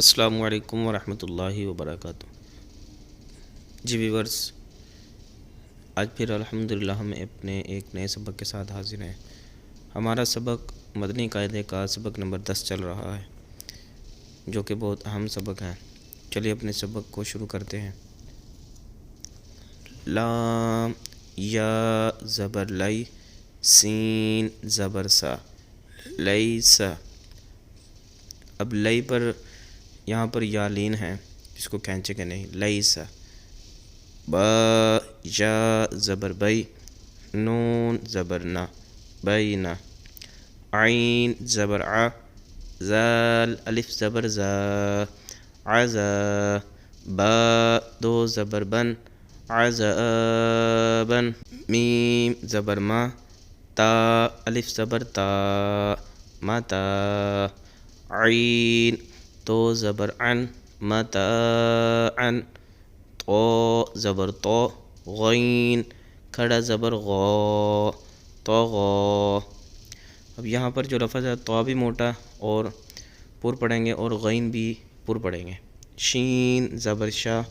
السلام علیکم ورحمۃ اللہ وبرکاتہ۔ جی ویورس، آج پھر الحمدللہ ہم اپنے ایک نئے سبق کے ساتھ حاضر ہیں۔ ہمارا سبق مدنی قاعدے کا سبق نمبر 10 چل رہا ہے، جو کہ بہت اہم سبق ہے۔ چلیے اپنے سبق کو شروع کرتے ہیں۔ لام یا زبر لی، سین زبر سا، لیسا۔ اب لی پر یہاں پر یا لین ہے، اس کو کھینچے گا نہیں، لیسا۔ با یا زبر بئی، نون زبر نا، بینا۔ عین زبر ع، زال الف زبر زا، عزا۔ با دو زبر بن، عزابا۔ میم زبر ما، تا الف زبر تا، متا۔ عین تو زبر عن، متاعا۔ تو زبر تو، غین کھڑا زبر غو، طغا۔ اب یہاں پر جو لفظ ہے تو بھی موٹا اور پر پڑھیں گے، اور غین بھی پر پڑھیں گے۔ شین زبر شا،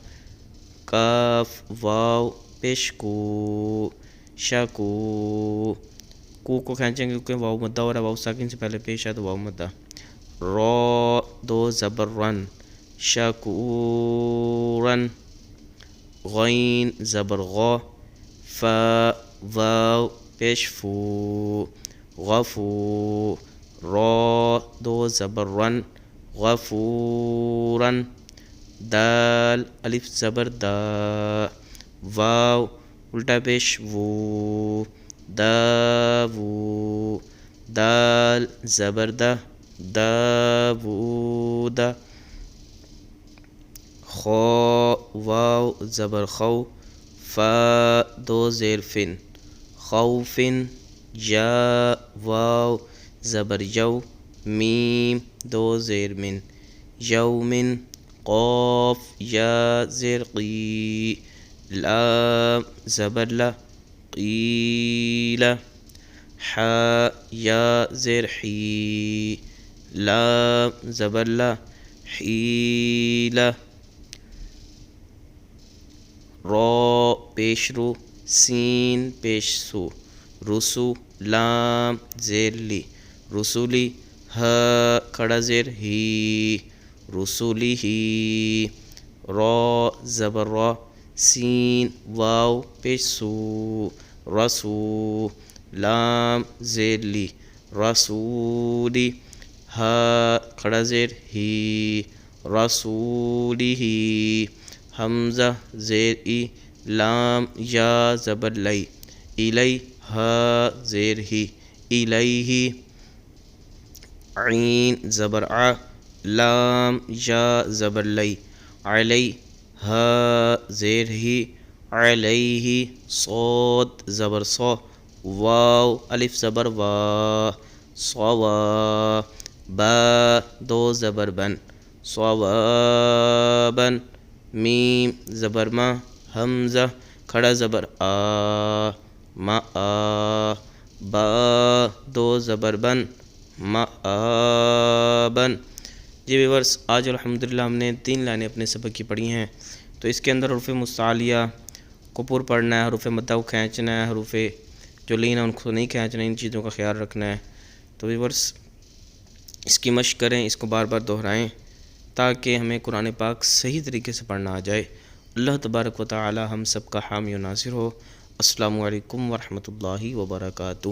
کاف واو پیش کو، شکو۔ کو کھینچیں گے کیونکہ واو مدہ ہو رہا ہے، واو ساکن سے پہلے پیش ہے تو واو مدہ۔ را دو زبر رن، شکورن۔ غین زبر غا، فا واو پیش فو، غفو۔ را دو زبر رن، غفورن۔ دال الف زبر دا، واو الٹا پیش وو، داوو۔ دال زبر دا، داوود۔ خو واو زبر خو، فا دو زیر فن، خوفن۔ یا واو زبر یو، میم دو زیر من، یومن۔ قاف یا زیر قی، لام زبر لا، قیل۔ حا یا زیر حی، لام زبر لا، حیل۔ را پیش رو، سین پیش سو، رسو۔ لام زیر لی، رسولی۔ ہا کھڑا زیر ہی، رسولی ہی۔ را زبر را، سین واو پیش سو، رسو۔ لام زیر لی، رسولی۔ ہا کھڑا زیر ہی، رسولی ہی۔ حمزہ زیر ای، لام یا زبر لی، الی۔ ہا زیر ہی، الیہ۔ عین زبر ع، لام یا زبر لی، علی۔ ہا زیر ہی، علیہ۔ صاد زبر صا، واو الف زبر وا، صوا۔ با دو زبر بن، صوابا۔ میم زبر ما، حمزہ کھڑا زبر آ، ما آ۔ با دو زبر بن، مآبا۔ جی ویورس، آج الحمدللہ ہم نے 3 لائنیں اپنے سبق کی پڑھی ہیں، تو اس کے اندر حروف مستعلیہ کو پر پڑھنا ہے، حروف مدہ کو کھینچنا ہے، حروف جو لین ہے ان کو نہیں کھینچنا ہے، ان چیزوں کا خیال رکھنا ہے۔ تو ویورس اس کی مشق کریں، اس کو بار بار دہرائیں تاکہ ہمیں قرآن پاک صحیح طریقے سے پڑھنا آ جائے۔ اللہ تبارک و تعالی ہم سب کا حامی و ناصر ہو۔ السلام علیکم ورحمۃ اللہ وبرکاتہ۔